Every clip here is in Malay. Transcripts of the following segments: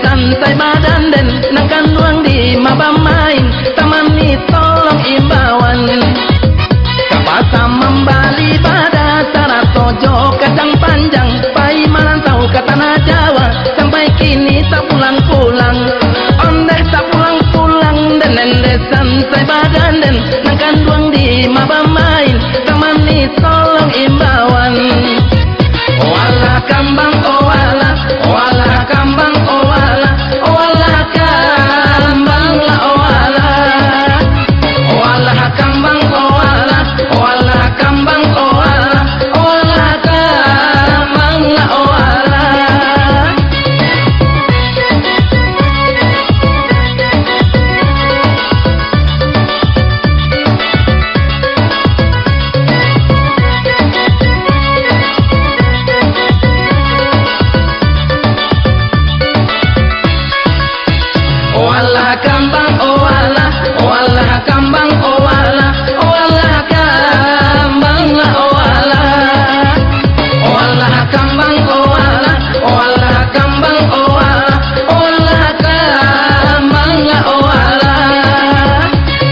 Santai badan dan nangkan duang di mabamain taman ni tolong imbauan kapasa membali pada syarat tojo kacang panjang pai malantau ke tanah Jawa sampai kini tak pulang-pulang ondeh tak pulang-pulang dan nende santai badan dan nangkan duang di mabamain taman ni tolong imbauan wala kambang wala kambang wala kambang la wala kambang wala kambang wala kambang la wala kambang wala kambang wala kambang la wala kambang wala kambang wala kambang la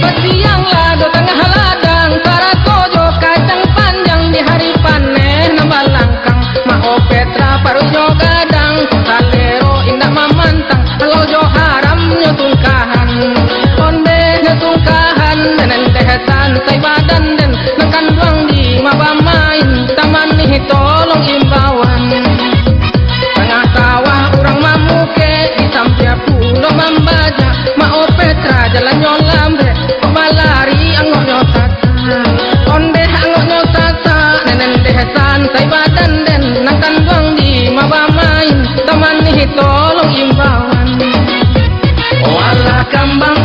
Pasiang lado tengah ladang para tojo kacang panjang di hari panen nambah langkang mao petra parujo gadang salero indah mamantang lojo haram nyutungkahan onde nyutungkahan nenen teh santai badan den nekan duang di mabamain taman nih tolong imbauan tengah sawah urang mamuke di sampia pulau mambaja mao petra jalan nyolambe pemalari angok nyotata onde angok nyotata nenen teh santai badan den nekan duang di mabamain taman nih tolong imbauan wala kambang